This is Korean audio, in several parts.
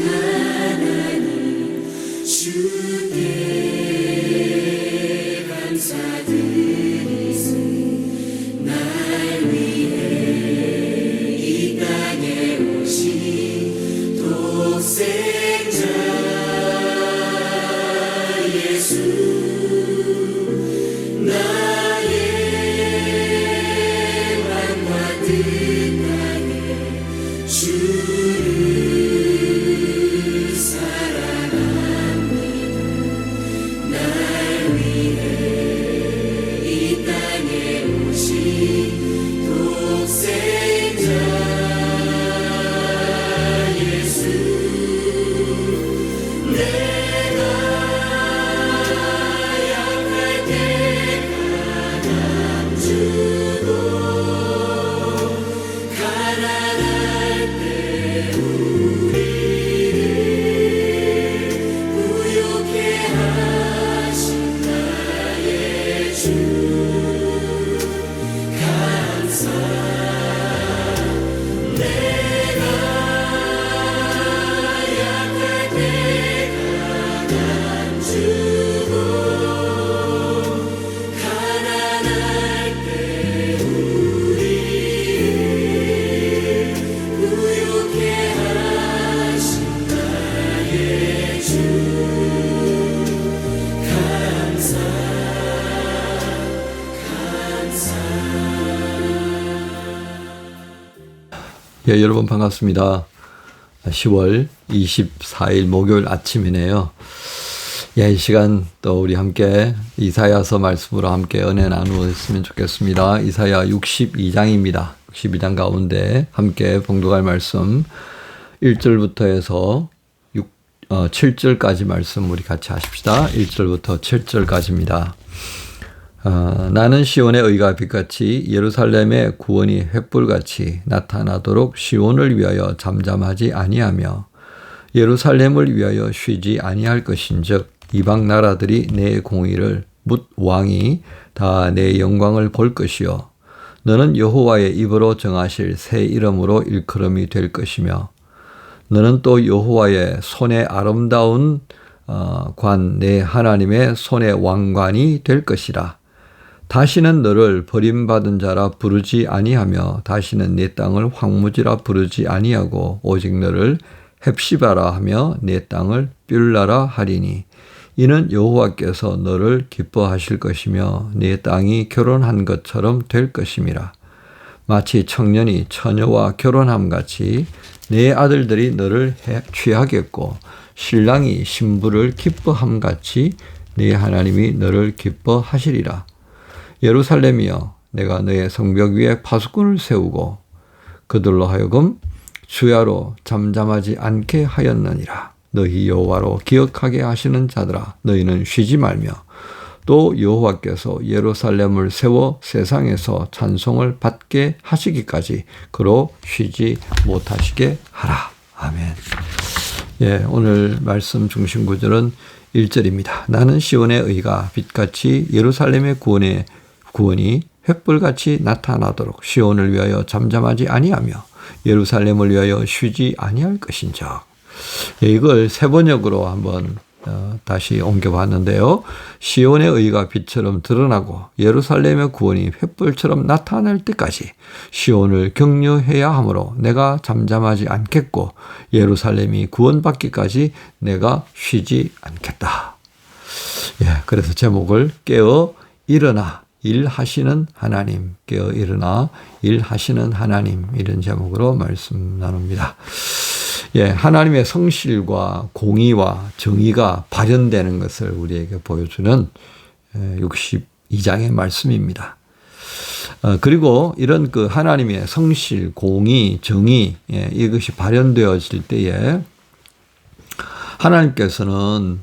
하나님 주께 감사드리세. 날 위해 이 땅에 오신 독생자 예수, 나의 맘과 뜻하게 주를 사랑합니다. 날 위해 이 땅에 오신 독생자 예수, 내가 약할 때 가담 주고 가난할 때 우리를 부욕해 하신 나의 주, 감사. 내가 약할 때 가담 주고 가난할 때 우리를 부욕해 하신 나의 주, 감사. 예, 여러분 반갑습니다. 10월 24일 목요일 아침이네요. 예, 이 시간 또 우리 함께 이사야서 말씀으로 함께 은혜 나누었으면 좋겠습니다. 이사야 62장입니다. 62장 가운데 함께 봉독할 말씀 1절부터 해서 7절까지 말씀 우리 같이 하십시다. 1절부터 7절까지입니다. 나는 시온의 의가 빛같이 예루살렘의 구원이 횃불같이 나타나도록 시온을 위하여 잠잠하지 아니하며 예루살렘을 위하여 쉬지 아니할 것인즉 이방 나라들이 내 공의를 묻 왕이 다 내 영광을 볼 것이요 너는 여호와의 입으로 정하실 새 이름으로 일컬음이 될 것이며 너는 또 여호와의 손의 아름다운 관 내 하나님의 손의 왕관이 될 것이라. 다시는 너를 버림받은 자라 부르지 아니하며 다시는 내 땅을 황무지라 부르지 아니하고 오직 너를 헵시바라 하며 내 땅을 뷸라라 하리니 이는 여호와께서 너를 기뻐하실 것이며 내 땅이 결혼한 것처럼 될 것임이라. 마치 청년이 처녀와 결혼함같이 내 아들들이 너를 취하겠고 신랑이 신부를 기뻐함같이 내 하나님이 너를 기뻐하시리라. 예루살렘이여 내가 너의 성벽 위에 파수꾼을 세우고 그들로 하여금 주야로 잠잠하지 않게 하였느니라. 너희 여호와로 기억하게 하시는 자들아 너희는 쉬지 말며 또 여호와께서 예루살렘을 세워 세상에서 찬송을 받게 하시기까지 그로 쉬지 못하시게 하라. 아멘. 예, 오늘 말씀 중심 구절은 1절입니다. 나는 시온의 의가 빛같이 예루살렘의 구원이 횃불같이 나타나도록 시온을 위하여 잠잠하지 아니하며 예루살렘을 위하여 쉬지 아니할 것인적. 예, 이걸 세 번역으로 한번 다시 옮겨봤는데요. 시온의 의가 빛처럼 드러나고 예루살렘의 구원이 횃불처럼 나타날 때까지 시온을 격려해야 하므로 내가 잠잠하지 않겠고 예루살렘이 구원받기까지 내가 쉬지 않겠다. 예, 그래서 제목을 깨어 일어나 일하시는 하나님, 깨어 일어나 일하시는 하나님, 이런 제목으로 말씀 나눕니다. 예, 하나님의 성실과 공의와 정의가 발현되는 것을 우리에게 보여주는 62장의 말씀입니다. 그리고 이런 그 하나님의 성실, 공의, 정의, 이것이 발현되어질 때에 하나님께서는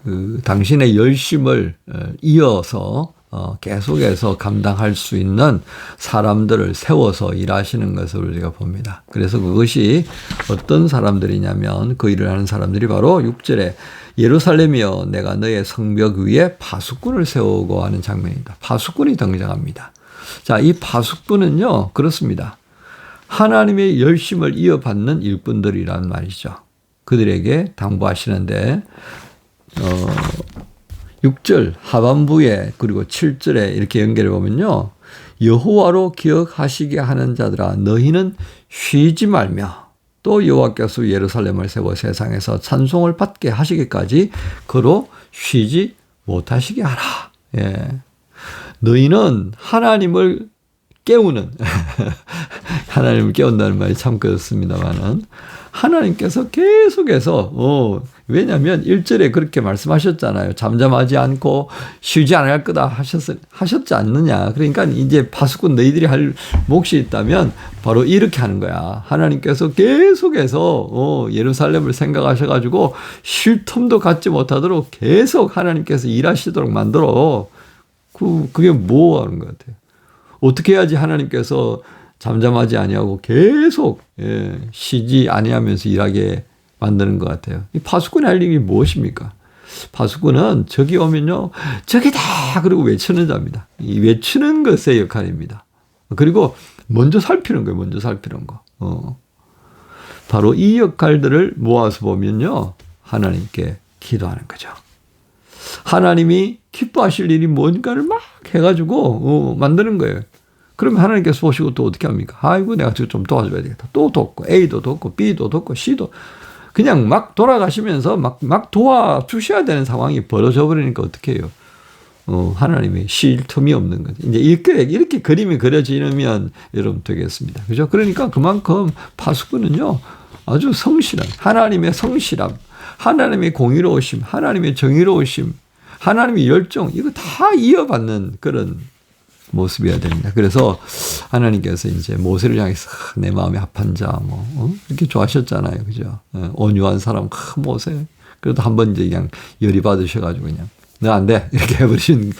그 당신의 열심을 이어서 계속해서 감당할 수 있는 사람들을 세워서 일하시는 것을 우리가 봅니다. 그래서 그것이 어떤 사람들이냐면 그 일을 하는 사람들이 바로 6절에 예루살렘이여 내가 너의 성벽 위에 파수꾼을 세우고 하는 장면입니다. 파수꾼이 등장합니다. 자, 이 파수꾼은요, 그렇습니다. 하나님의 열심을 이어받는 일꾼들이란 말이죠. 그들에게 당부하시는데 6절 하반부에 그리고 7절에 이렇게 연결해 보면요. 여호와로 기억하시게 하는 자들아 너희는 쉬지 말며 또 여호와께서 예루살렘을 세워 세상에서 찬송을 받게 하시기까지 그로 쉬지 못하시게 하라. 예. 너희는 하나님을 깨우는 하나님을 깨운다는 말이 참 그렇습니다만은 하나님께서 계속해서 왜냐하면 1절에 그렇게 말씀하셨잖아요. 잠잠하지 않고 쉬지 않을 거다 하셨지 않느냐. 그러니까 이제 파수꾼 너희들이 할 몫이 있다면 바로 이렇게 하는 거야. 하나님께서 계속해서 예루살렘을 생각하셔가지고 쉴 틈도 갖지 못하도록 계속 하나님께서 일하시도록 만들어. 그게 뭐 하는 것 같아요. 어떻게 해야지 하나님께서 잠잠하지 아니하고 계속 쉬지 아니하면서 일하게 만드는 것 같아요. 이 파수꾼이 할 일이 무엇입니까? 파수꾼은 적이 오면요. 적이다 그러고 외치는 자입니다. 이 외치는 것의 역할입니다. 그리고 먼저 살피는 거예요. 먼저 살피는 거. 바로 이 역할들을 모아서 보면요. 하나님께 기도하는 거죠. 하나님이 기뻐하실 일이 뭔가를 막 해가지고 만드는 거예요. 그러면 하나님께서 보시고 또 어떻게 합니까? 아이고 내가 좀 도와줘야 되겠다. 또 돕고 A도 돕고 B도 돕고 C도 그냥 막 돌아가시면서 막 도와주셔야 되는 상황이 벌어져 버리니까 어떻게 해요? 하나님이 쉴 틈이 없는 거죠. 이제 이렇게 그림이 그려지면 여러분 되겠습니다. 그죠? 그러니까 그만큼 파수꾼은요 아주 성실한 하나님의 성실함, 하나님의 공의로우심, 하나님의 정의로우심, 하나님의 열정 이거 다 이어받는 그런 모습이어야 됩니다. 그래서 하나님께서 이제 모세를 향해서 내 마음에 합한 자 이렇게 좋아하셨잖아요. 그죠? 온유한 사람 모세. 그래도 한번 이제 그냥 열이 받으셔가지고 그냥 너 안 돼 이렇게 해버린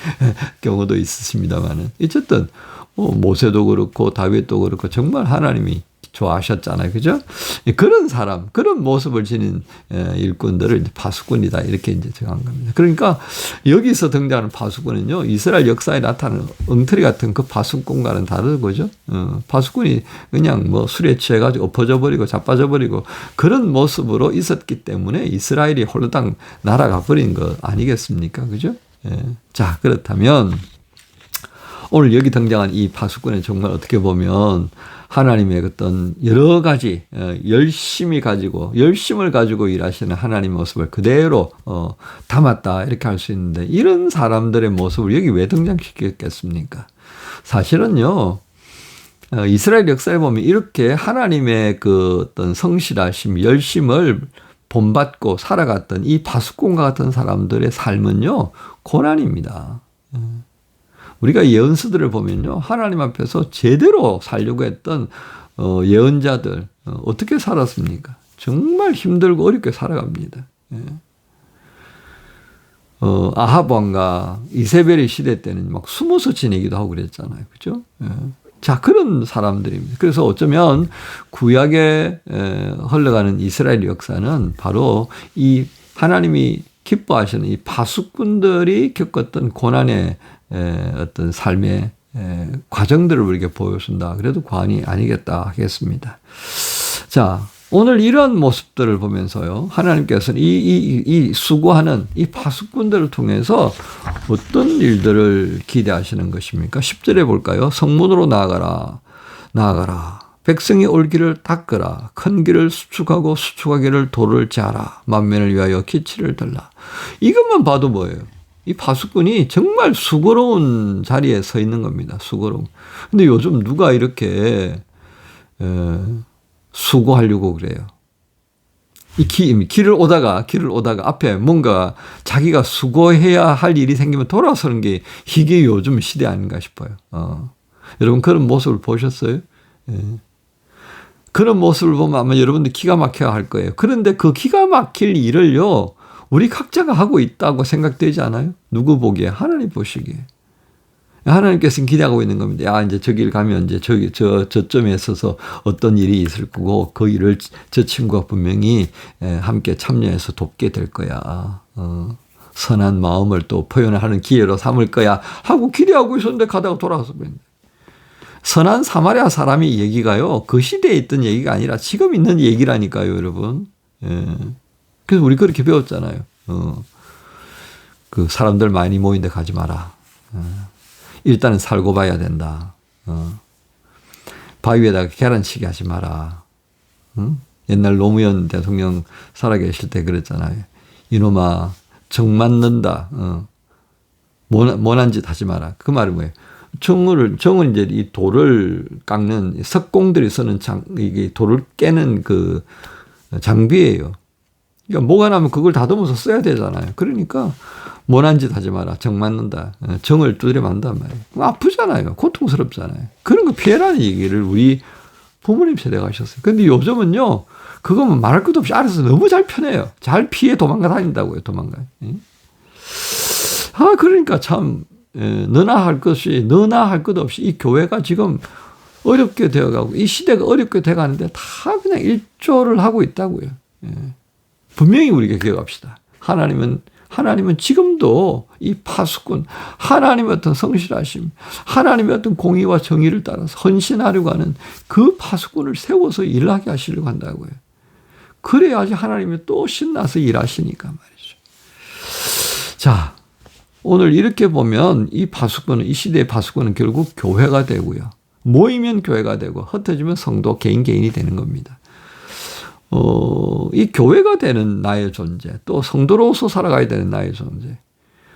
경우도 있으십니다만은 어쨌든 모세도 그렇고 다윗도 그렇고 정말 하나님이 좋아하셨잖아요. 그죠? 그런 사람, 그런 모습을 지닌 일꾼들을 이제 파수꾼이다. 이렇게 이제 정한 겁니다. 그러니까 여기서 등장하는 파수꾼은요, 이스라엘 역사에 나타나는 엉터리 같은 그 파수꾼과는 다른 거죠. 파수꾼이 그냥 뭐 술에 취해가지고 엎어져 버리고 자빠져 버리고 그런 모습으로 있었기 때문에 이스라엘이 홀로당 날아가 버린 거 아니겠습니까? 그죠? 자, 그렇다면 오늘 여기 등장한 이 파수꾼은 정말 어떻게 보면 하나님의 어떤 여러 가지 열심을 가지고 일하시는 하나님의 모습을 그대로 담았다 이렇게 할 수 있는데 이런 사람들의 모습을 여기 왜 등장시켰겠습니까? 사실은요 이스라엘 역사에 보면 이렇게 하나님의 그 어떤 성실하심, 열심을 본받고 살아갔던 이 파수꾼과 같은 사람들의 삶은요 고난입니다. 우리가 예언서들을 보면요. 하나님 앞에서 제대로 살려고 했던 예언자들 어떻게 살았습니까? 정말 힘들고 어렵게 살아갑니다. 아합 왕과 이세벨의 시대 때는 막 숨어서 지내기도 하고 그랬잖아요. 그죠? 자, 그런 사람들입니다. 그래서 어쩌면 구약에 흘러가는 이스라엘 역사는 바로 이 하나님이 기뻐하시는 이 파수꾼들이 겪었던 고난의 어떤 삶의 과정들을 우리에게 보여준다. 그래도 과언이 아니겠다 하겠습니다. 자, 오늘 이런 모습들을 보면서요. 하나님께서는 이 수고하는 이 파수꾼들을 통해서 어떤 일들을 기대하시는 것입니까? 10절에 볼까요? 성문으로 나아가라. 백성이 올 길을 닦으라. 큰 길을 수축하고 수축하기를 돌을 짜라. 만면을 위하여 기치를 들라. 이것만 봐도 뭐예요? 이 파수꾼이 정말 수고로운 자리에 서 있는 겁니다. 수고로운. 근데 요즘 누가 이렇게 수고하려고 그래요? 이 길을 오다가 앞에 뭔가 자기가 수고해야 할 일이 생기면 돌아서는 게 이게 요즘 시대 아닌가 싶어요. 여러분 그런 모습을 보셨어요? 그런 모습을 보면 아마 여러분들 기가 막혀야 할 거예요. 그런데 그 기가 막힐 일을요, 우리 각자가 하고 있다고 생각되지 않아요? 누구 보기에? 하나님 보시기에. 하나님께서는 기대하고 있는 겁니다. 야, 이제 저길 가면 이제 저점에 있어서 어떤 일이 있을 거고, 그 일을 저 친구가 분명히 함께 참여해서 돕게 될 거야. 선한 마음을 또 표현하는 기회로 삼을 거야. 하고 기대하고 있었는데 가다가 돌아와서 그랬는데. 선한 사마리아 사람이 얘기가요. 그 시대에 있던 얘기가 아니라 지금 있는 얘기라니까요, 여러분. 예. 그래서 우리 그렇게 배웠잖아요. 그 사람들 많이 모인 데 가지 마라. 일단은 살고 봐야 된다. 바위에다가 계란치기 하지 마라. 옛날 노무현 대통령 살아계실 때 그랬잖아요. 이놈아, 정 맞는다. 모난 짓 하지 마라. 그 말은 뭐예요? 정은 이제 이 돌을 깎는 석공들이 쓰는 이게 돌을 깨는 그 장비예요. 그러니까 뭐가 나면 그걸 다듬어서 써야 되잖아요. 그러니까 모난 짓 하지 마라. 정 맞는다. 정을 두드려 만단 말이에요. 아프잖아요. 고통스럽잖아요. 그런 거 피해라는 얘기를 우리 부모님 세대가 하셨어요. 근데 요즘은요, 그거면 말할 것도 없이 알아서 너무 잘 편해요. 잘 피해 도망가 다닌다고요. 도망가요. 그러니까 참 너나 할 것 없이 이 교회가 지금 어렵게 되어가고 이 시대가 어렵게 돼가는데 다 그냥 일조를 하고 있다고요. 분명히 우리가 기억합시다. 하나님은 지금도 이 파수꾼, 하나님의 어떤 성실하심, 하나님의 어떤 공의와 정의를 따라서 헌신하려고 하는 그 파수꾼을 세워서 일하게 하시려고 한다고요. 그래야지 하나님이 또 신나서 일하시니까 말이죠. 자, 오늘 이렇게 보면 이 시대의 파수꾼은 결국 교회가 되고요. 모이면 교회가 되고 흩어지면 성도 개인이 되는 겁니다. 이 교회가 되는 나의 존재, 또 성도로서 살아가야 되는 나의 존재.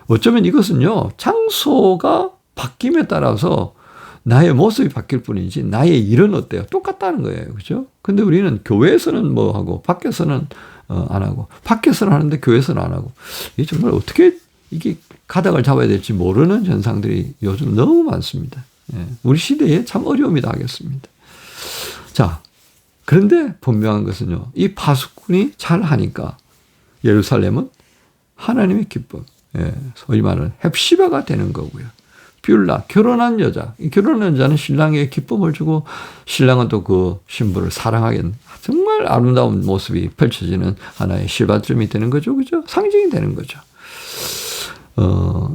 어쩌면 이것은요, 장소가 바뀜에 따라서 나의 모습이 바뀔 뿐이지 나의 일은 어때요? 똑같다는 거예요. 그죠? 근데 우리는 교회에서는 뭐 하고 밖에서는 안 하고 밖에서는 하는데 교회에서는 안 하고 이게 정말 어떻게 이게 가닥을 잡아야 될지 모르는 현상들이 요즘 너무 많습니다. 우리 시대에 참 어려움이 다하겠습니다. 자, 그런데 분명한 것은요, 이 파수꾼이 잘 하니까 예루살렘은 하나님의 기쁨, 소위 말하는 헵시바가 되는 거고요. 뷸라, 결혼한 여자. 이 결혼한 여자는 신랑에게 기쁨을 주고 신랑은 또 그 신부를 사랑하게 정말 아름다운 모습이 펼쳐지는 하나의 실바점이 되는 거죠. 그죠? 상징이 되는 거죠.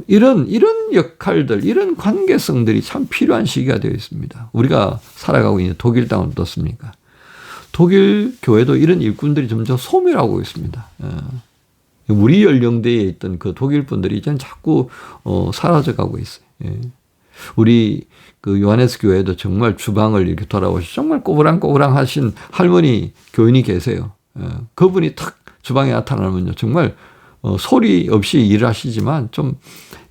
이런 역할들, 이런 관계성들이 참 필요한 시기가 되어 있습니다. 우리가 살아가고 있는 독일 땅은 어떻습니까? 독일 교회도 이런 일꾼들이 점점 소멸하고 있습니다. 우리 연령대에 있던 그 독일 분들이 이제는 자꾸 사라져가고 있어요. 우리 그 요하네스 교회도 정말 주방을 이렇게 돌아보시 정말 꼬부랑꼬부랑 하신 할머니 교인이 계세요. 그분이 탁 주방에 나타나면요, 정말 소리 없이 일을 하시지만 좀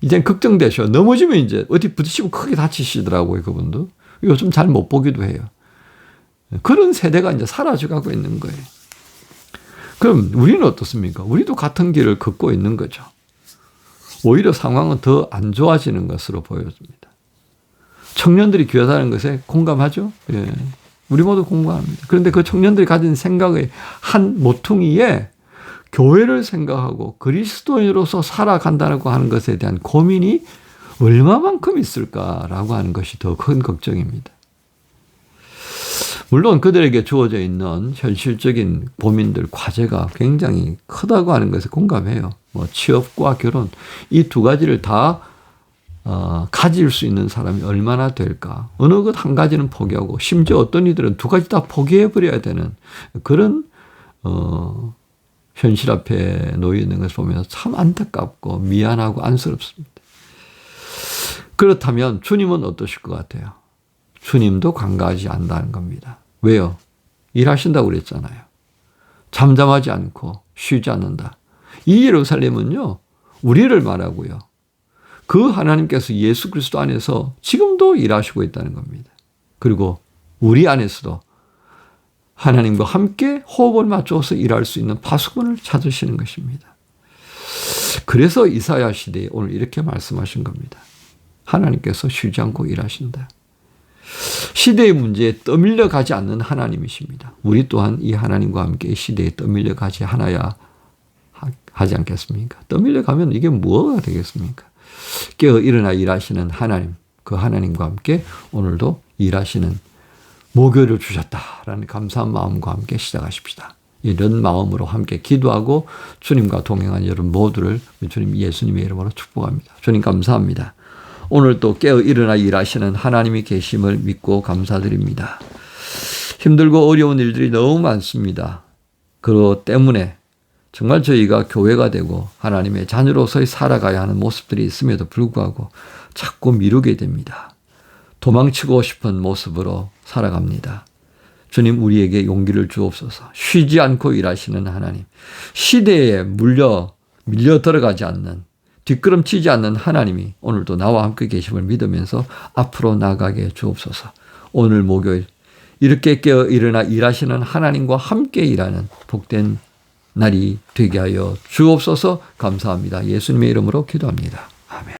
이젠 걱정되셔. 넘어지면 이제 어디 부딪히고 크게 다치시더라고요, 그분도. 요즘 잘 못 보기도 해요. 그런 세대가 이제 사라져가고 있는 거예요. 그럼 우리는 어떻습니까? 우리도 같은 길을 걷고 있는 거죠. 오히려 상황은 더 안 좋아지는 것으로 보여집니다. 청년들이 교회다는 것에 공감하죠? 예. 우리 모두 공감합니다. 그런데 그 청년들이 가진 생각의 한 모퉁이에 교회를 생각하고 그리스도인으로서 살아간다고 하는 것에 대한 고민이 얼마만큼 있을까라고 하는 것이 더 큰 걱정입니다. 물론 그들에게 주어져 있는 현실적인 고민들, 과제가 굉장히 크다고 하는 것에 공감해요. 뭐 취업과 결혼, 이 두 가지를 다 가질 수 있는 사람이 얼마나 될까? 어느 것 한 가지는 포기하고 심지어 어떤 이들은 두 가지 다 포기해버려야 되는 그런 현실 앞에 놓여 있는 것을 보면서 참 안타깝고 미안하고 안쓰럽습니다. 그렇다면 주님은 어떠실 것 같아요? 주님도 관가하지 않는다는 겁니다. 왜요? 일하신다고 그랬잖아요. 잠잠하지 않고 쉬지 않는다. 이 예루살렘은요, 우리를 말하고요. 그 하나님께서 예수 그리스도 안에서 지금도 일하시고 있다는 겁니다. 그리고 우리 안에서도 하나님과 함께 호흡을 맞춰서 일할 수 있는 파수꾼을 찾으시는 것입니다. 그래서 이사야 시대에 오늘 이렇게 말씀하신 겁니다. 하나님께서 쉬지 않고 일하신다. 시대의 문제에 떠밀려 가지 않는 하나님이십니다. 우리 또한 이 하나님과 함께 시대에 떠밀려 가지 않아야 하지 않겠습니까? 떠밀려 가면 이게 뭐가 되겠습니까? 깨어 일어나 일하시는 하나님, 그 하나님과 함께 오늘도 일하시는 목요일을 주셨다라는 감사한 마음과 함께 시작하십시다. 이런 마음으로 함께 기도하고 주님과 동행한 여러분 모두를 주님 예수님의 이름으로 축복합니다. 주님 감사합니다. 오늘 또 깨어 일어나 일하시는 하나님이 계심을 믿고 감사드립니다. 힘들고 어려운 일들이 너무 많습니다. 그것 때문에 정말 저희가 교회가 되고 하나님의 자녀로서의 살아가야 하는 모습들이 있음에도 불구하고 자꾸 미루게 됩니다. 도망치고 싶은 모습으로 살아갑니다. 주님, 우리에게 용기를 주옵소서. 쉬지 않고 일하시는 하나님, 시대에 밀려 들어가지 않는, 뒷걸음치지 않는 하나님이 오늘도 나와 함께 계심을 믿으면서 앞으로 나가게 주옵소서. 오늘 목요일 이렇게 깨어 일어나 일하시는 하나님과 함께 일하는 복된 날이 되게 하여 주옵소서. 감사합니다. 예수님의 이름으로 기도합니다. 아멘.